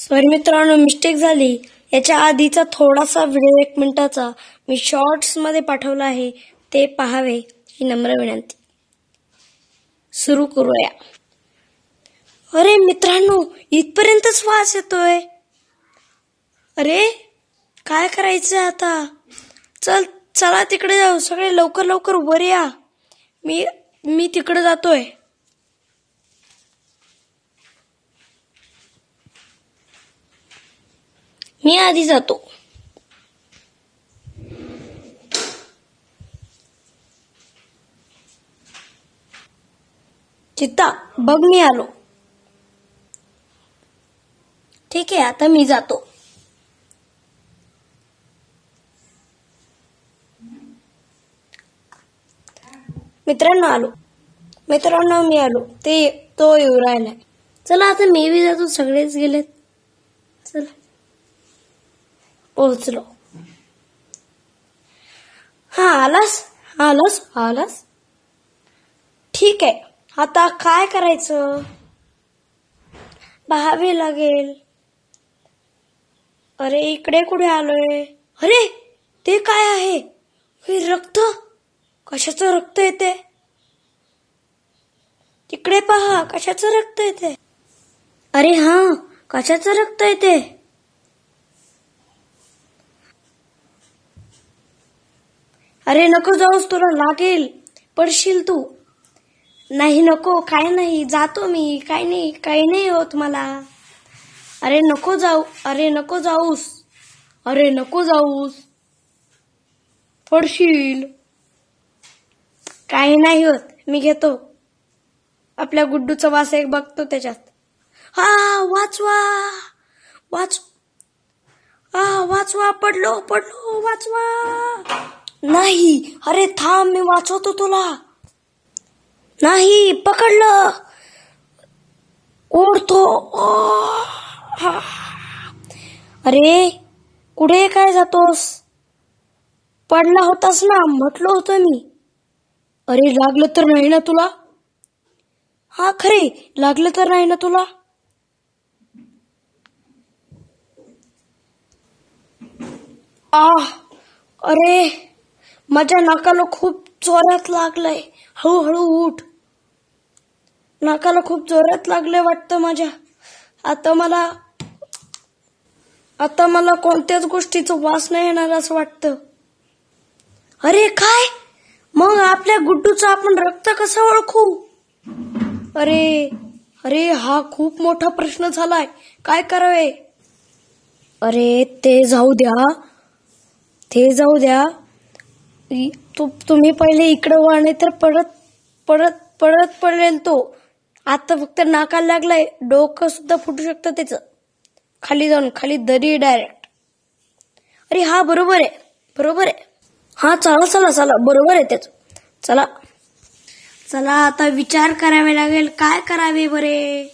Sorry मित्रांनो, mistake झाली. याच्या आधीचा थोडासा व्हिडिओ 1 मिनिटाचा मी शॉर्ट्स मध्ये पाठवला आहे, ते पाहावे ही नम्र विनंती. सुरू करूया. अरे मित्रांनो, इथपर्यंतच वास येतोय. अरे काय करायचं आता? चला तिकडे जाऊ. सगळे लवकर लवकर वर या. मी तिकडे जातोय. मी आधी जातो. चित्ता बघ, मी आलो. ठीक आहे, आता मी जातो. मित्रांनो मी आलो. तो येऊ राहिलाय. चला आता मी बी जातो. सगळेच गेलेत. चला पोहोचलो. हा, आलास. ठीक आहे, आता काय करायचं? पाहावे लागेल. अरे इकडे कुठे आलोय? अरे ते काय आहे? हे रक्त. कशाचं रक्त येते? तिकडे पहा, कशाचं रक्त येते? अरे हा, कशाचं रक्त येते? अरे नको जाऊस, तुला लागेल, पडशील तू. नाही नको, काय नाही, जातो मी. काही नाही होत मला. अरे नको जाऊस, पडशील. काही नाही होत, मी घेतो. आपल्या गुड्डूचा वास एक बघतो त्याच्यात. हा, वाचवा, पडलो, वाचवा. नाही, अरे थांब, मी वाचवतो तुला. नाही, पकडलं. ओढतो. अरे कुठे काय जातोस? पडला होतास ना, म्हटलं होतं मी. अरे लागलं तर नाही ना तुला? हा खरे, लागलं तर नाही ना तुला? अरे माझ्या नाकाला खूप जोरात लागलंय. हळूहळू उठ. नाकाला खूप जोरात लागलंय वाटतं माझ्या. आता मला कोणत्याच गोष्टीचा वास नाही येणार असं वाटतं. अरे काय? मग आपल्या गुड्डूचं आपण रक्त कसं ओळखू? अरे हा खूप मोठा प्रश्न झालाय. काय करावे? अरे ते जाऊ द्या. तुम्ही पहिले इकडे वळा, नाही तर पडत पडेल तो. आता फक्त नाकाला लागलाय, डोकं सुद्धा फुटू शकतं त्याचं. खाली दरी डायरेक्ट. अरे हा, बरोबर आहे. हा, चला, बरोबर आहे त्याचं. चला आता विचार करावे लागेल. काय करावे बरे?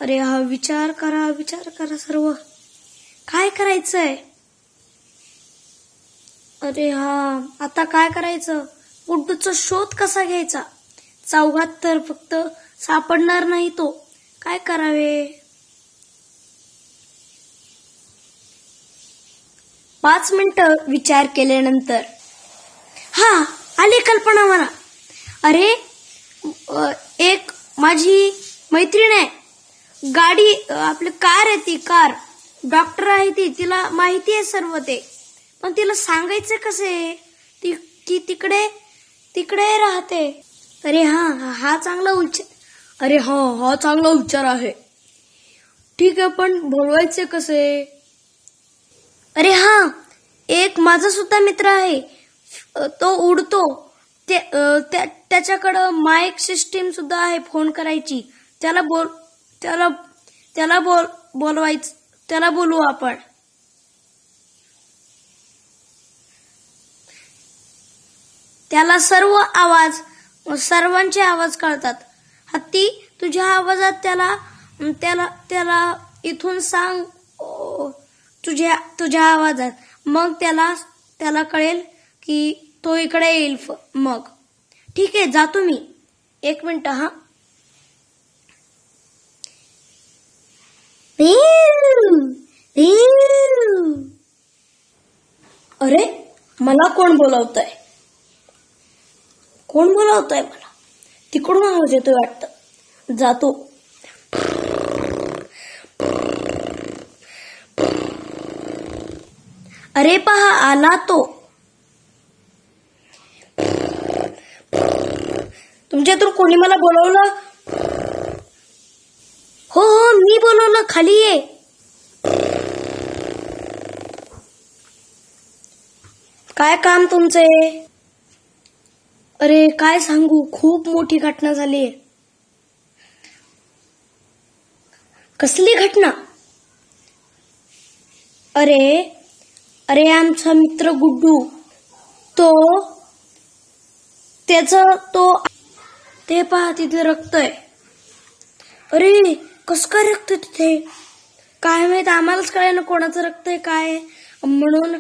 अरे हा, विचार करा सर्व. काय करायचंय? अरे हा, आता काय करायचं? गुड्डूचा शोध कसा घ्यायचा? चौघात तर फक्त सापडणार नाही तो. काय करावे? 5 मिनिटं विचार केल्यानंतर हा, आली कल्पना मला. अरे एक माझी मैत्रीण आहे. गाडी, आपली कार आहे, ती कार डॉक्टर आहे ती. तिला माहिती आहे सर्व ते. पण तिला सांगायचं कसे? ती तिकडे राहते. अरे हा चांगला विचार. अरे हा चांगला विचार आहे. ठीक आहे, पण बोलवायचे कसे? अरे हा, एक माझा सुद्धा मित्र आहे. तो उडतो. त्याच्याकडं माईक सिस्टीम सुद्धा आहे फोन करायची. त्याला बोलवायचं. त्याला बोलू आपण. त्याला सर्वांचे आवाज कळतात. हत्ती, तुझ्या आवाजात त्याला इथून सांग तुझ्या आवाजात. मग त्याला कळेल की तो इकडे येईल. मग ठीक आहे, जातो मी. 1 मिनिट. हा, मला कोण बोलवतंय? कोण बोलवतंय मला? तिकडून आवाज येतोय वाटतं. जातो. अरे पहा, आला तो. तुमच्यातून कोणी मला बोलवलं? हो हो, मी बोलवलं. खाली ये. काय काम तुमचे? अरे काय सांगू, खूप मोठी घटना झाली. कसली घटना? अरे अरे आमचा मित्र गुड्डू, ते पहा तिथे रक्त आहे. अरे कसं काय रक्त तिथे? काय माहित, आम्हालाच कळेना कोणाचं रक्त आहे काय. म्हणून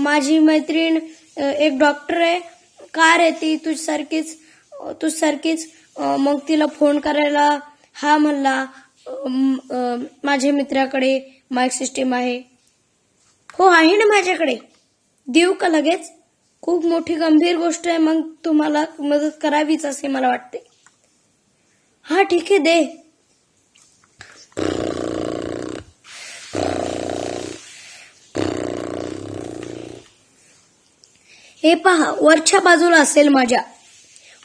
माझी मैत्रीण एक डॉक्टर आहे, कार आहे ती तुझसारखीच. मग तिला फोन करायला हा म्हणला. माझ्या मित्राकडे माईक सिस्टीम आहे. हो आहे ना माझ्याकडे. देऊ का लगेच? खूप मोठी गंभीर गोष्ट आहे, मग तुम्हाला मदत करावीच असे मला वाटते. हा ठीक आहे, दे. हे पहा, वरच्या बाजूला असेल माझ्या.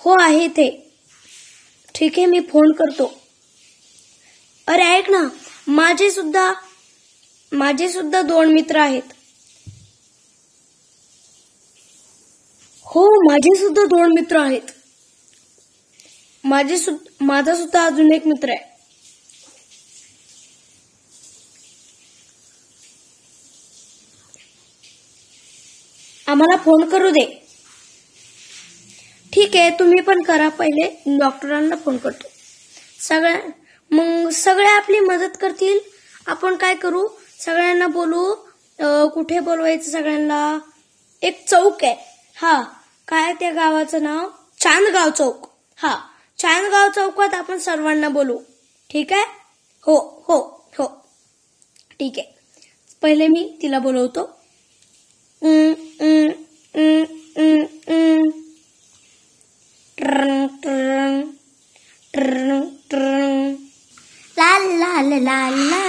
हो आहे ते. ठीक आहे, मी फोन करतो. अरे ऐक ना, माझे सुद्धा 2 मित्र आहेत. हो, माझे सुद्धा 2 मित्र आहेत. माझा सुद्धा अजून एक मित्र आहे. आम्हाला फोन करू दे. ठीक आहे, तुम्ही पण करा. पहिले डॉक्टरांना फोन करतो. सगळे आपली मदत करतील. आपण काय करू, सगळ्यांना बोलू. कुठे बोलवायचं सगळ्यांना? एक चौक आहे. हा, काय त्या गावाचं नाव? चांदगाव चौक. हा, चांदगाव चौकात आपण सर्वांना बोलू. ठीक आहे? हो हो हो, ठीक आहे. पहिले मी तिला बोलवतो. ला ला ला ला ला,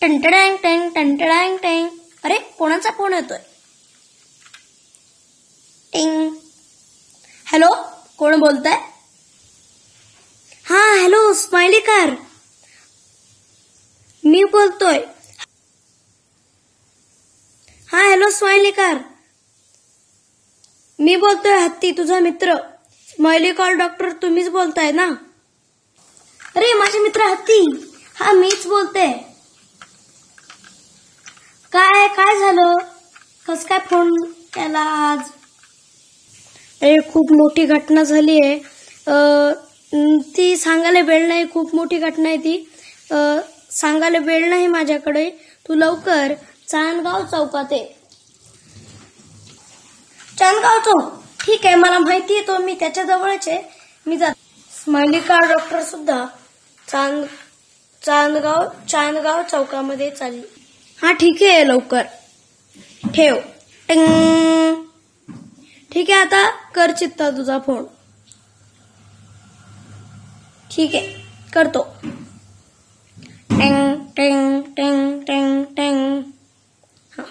टंटडांग टँग टंटडांग टँग. अरे कोणाचा फोन येतोय? टिंग. हॅलो, कोण बोलताय? हा हॅलो, स्माइली कार. मी बोलतोय. हा हॅलो स्माइली कार, मी बोलतोय. हत्ती तुझा मित्र. स्माइली कार डॉक्टर तुम्हीच बोलताय ना? अरे माझे मित्र हत्ती. हा मीच बोलते. काय झालं? कस काय फोन केला आज? अरे खूप मोठी घटना झाली आहे. ती सांगायला वेळ नाही. खूप मोठी घटना आहे ती. सांगायला वेळ नाही माझ्याकडे. तू लवकर चांदगाव चौकात ये. चांदगाव चौक? ठीक आहे, मला माहिती आहे तो. मी त्याच्या जवळच आहे. मी जात. स्माइली कार डॉक्टर सुद्धा चांदगाव चौकामध्ये चालली. हा ठीक आहे, लवकर ठेव. टिंग. ठीक आहे, आता कर चित्ता तुझा फोन. ठीक आहे, करतो. टिंग टिंग टिंग टिंग टिंग. हा,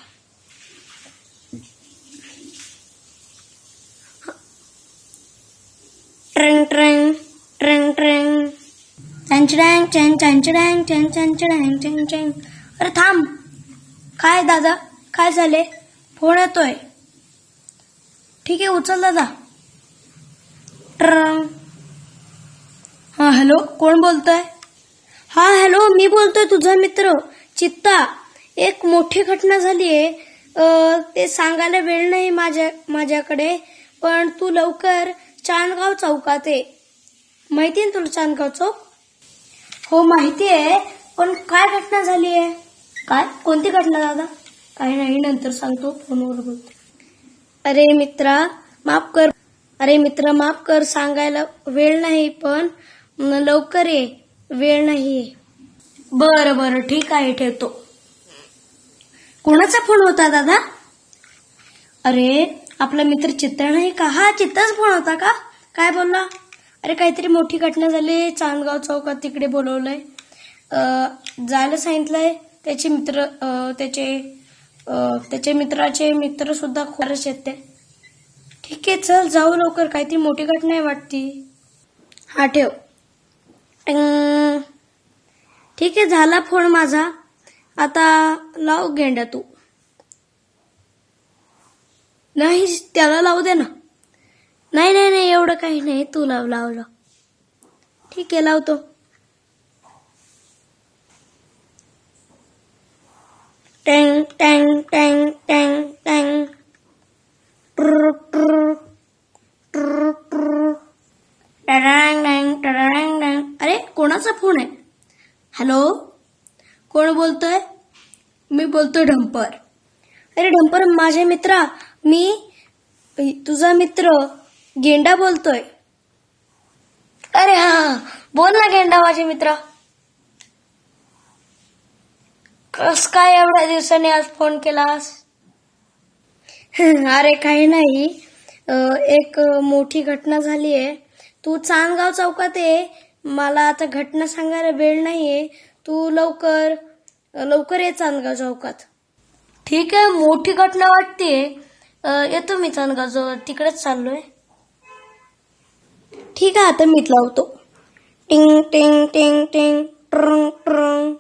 ट्रिंग ट्रिंग ट्रिंग ट्रिंग. चंचडँग चंग चंचडँग चंग चंचडँग चंग चंग. अरे थांब. काय दादा, काय झाले? फोन येतोय. ठीक आहे, उचल दादा. ट्रंग. हा हॅलो, कोण बोलतोय? हा हॅलो, मी बोलतोय तुझा मित्र चित्ता. एक मोठी घटना झाली आहे. ते सांगायला वेळ नाही माझ्याकडे, पण तू लवकर चांदगाव चौकात ये. माहिती आहे ना तुला चांदगाव चौक? हो माहिती आहे, पण काय घटना झाली आहे? काय, कोणती घटना दादा? काही नाही, नंतर सांगतो, फोनवर बोलतो. अरे मित्रा माफ कर. सांगायला वेळ नाही, पण लवकर ये. वेळ नाही. बरं ठीक आहे, ठेवतो. कोणाचा फोन होता दादा? अरे आपला मित्र चित्ता नाही का? हा चित्ताच फोन होता का? काय बोलला? अरे काहीतरी मोठी घटना झाली, चांदगाव चौकात तिकडे बोलवलंय, जायला सांगितलंय. त्याचे मित्र त्याचे मित्राचे मित्र सुद्धा खरंच येते. ठीक आहे चल जाऊ लवकर, काहीतरी मोठी घटना आहे वाटती. हा ठेव. ठीक आहे झाला फोन माझा. आता लाव गेंड्या तू. नाही त्याला लावू दे ना. नाही नाही नाही एवढं काही नाही, तू लाव. ठीक आहे लावतो. टँग टँग टँग टँग टँग. ट्र ट्र ट्र ट्र. टडांग डँग टडांग डँग. अरे कोणाचा फोन आहे? हॅलो कोण बोलतोय? मी बोलतोय ढंपर. अरे ढंपर माझे मित्रा, मी तुझा मित्र गेंडा बोलतोय. अरे हा बोल ना गेंडा माझे मित्र. कस काय एवढ्या दिवसांनी आज फोन केलास? अरे काही नाही, एक मोठी घटना झाली आहे. तू चांदगाव चौकात ये. मला आता घटना सांगायला वेळ नाहीये. तू लवकर ये चांदगाव चौकात. ठीक आहे मोठी घटना वाटते. येतो मी चांदगाव जवळ, तिकडेच चाललोय. ठीक आहे आता मीच लावतो. टिंग टिंग टिंग टिंग ट्रंग ट्रंग.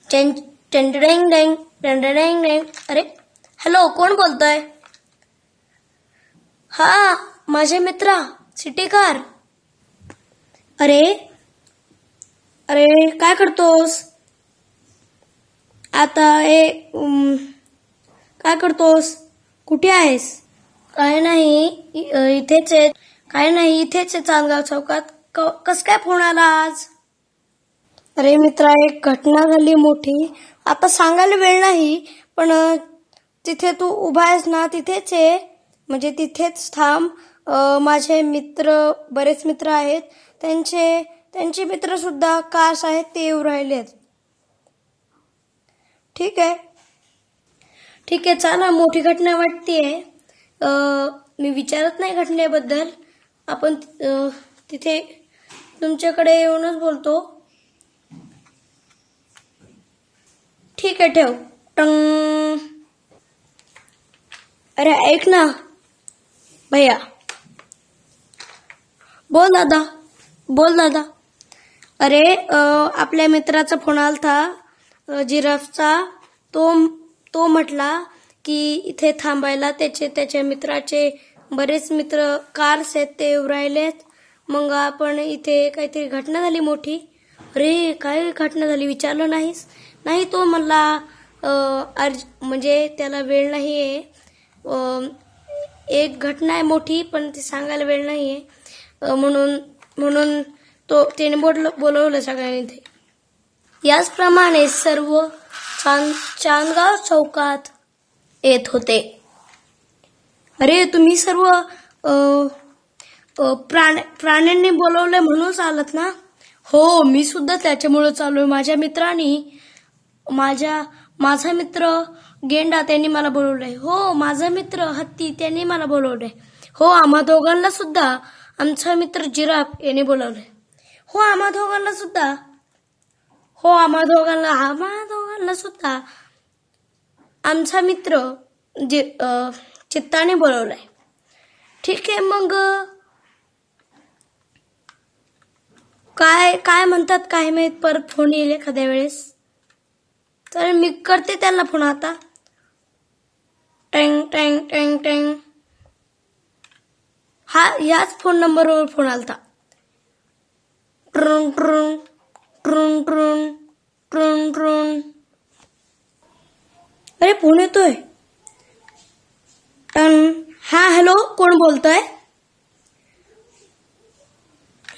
टेंडडेंग डेंग टेंडडेंग डेंग. अरे हॅलो कोण बोलतोय? हा माझे मित्र सिटी कार. अरे अरे काय करतोस आता? काय करतोस? कुठे आहेस? काय नाही इथेच आहे. काय नाही इथेच आहे चांदगाव चौकात. कस काय फोन आला आज? अरे मित्रा एक घटना झाली मोठी. आता सांगायला वेळ नाही, पण तिथे तू उभा आहेस ना, तिथेच आहे. म्हणजे तिथेच थांब. माझे मित्र बरेच मित्र आहेत, त्यांचे मित्र सुद्धा कार्स आहेत, ते येऊ राहिलेत. ठीक आहे चला. मोठी घटना वाटतेय. मी विचारत नाही घटनेबद्दल. आपण तिथे तुमच्याकडे येऊनच बोलतो. ठीक आहे ठेव. टंग. अरे ऐक ना भैया. बोल दादा. अरे आपल्या मित्राचा फोन आलता जिराफचा. तो म्हटला की इथे थांबायला. त्याच्या मित्राचे बरेच मित्र कार्स आहेत, ते येऊ राहिलेत. मग आपण इथे काहीतरी घटना झाली मोठी. अरे काय घटना झाली विचारलं नाहीस? नाही तो म्हणला म्हणजे त्याला वेळ नाहीये. एक घटना आहे मोठी, पण ती सांगायला वेळ नाहीये. म्हणून त्याने बोलवलं सगळ्यांनी इथे. याचप्रमाणे सर्व चांदगाव चौकात येत होते. अरे तुम्ही सर्व प्राण्यांनी बोलवले म्हणून आलात ना? हो मी सुद्धा त्याच्यामुळे चाललोय. माझ्या मित्रांनी माझा मित्र गेंडा त्यांनी मला बोलवलंय. हो माझा मित्र हत्ती त्यांनी मला बोलवलंय. हो आम्हा दोघांना सुद्धा आमचा मित्र जिराफ यांनी बोलवलंय. हो आम्हा दोघांना सुद्धा आमचा मित्र चित्ताने बोलवलाय. ठीक आहे मग काय म्हणतात काय माहित, परत फोन येईल एखाद्या वेळेस. तर मी करते त्यांना फोन आता. टँग टँग टँग टँग. हा याच फोन नंबरवर फोन आलता. Trung Trung Trung Trung Trung Trung. अरे फोन येतोय. हा हॅलो कोण बोलतोय?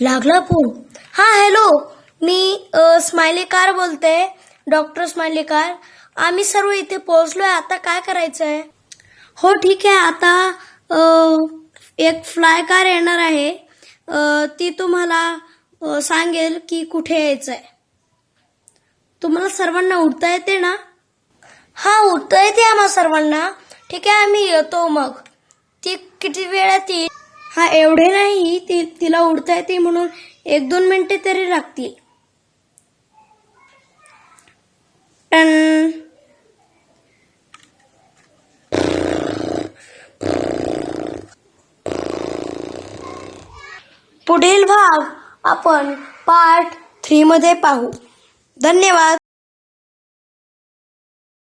लागला फोन. हा हॅलो मी स्माइली कार बोलते, डॉक्टर स्माइली कार. आम्ही सर्व इथे पोहोचलोय. आता काय करायचंय? हो ठीक आहे. आता एक फ्लाय कार येणार आहे. ती तुम्हाला सांगेल की कुठे यायचंय. तुम्हाला सर्वांना उठता येते ना? हा उठता येते आम्हा सर्वांना. ठीक आहे, आम्ही येतो मग. ती किती वेळात येईल? हा, एवढे नाही. तिला उडता येते म्हणून 1-2 मिनिटे तरी लागतील. टन. पुढील भाग आपण पार्ट 3 मध्ये पाहू. धन्यवाद.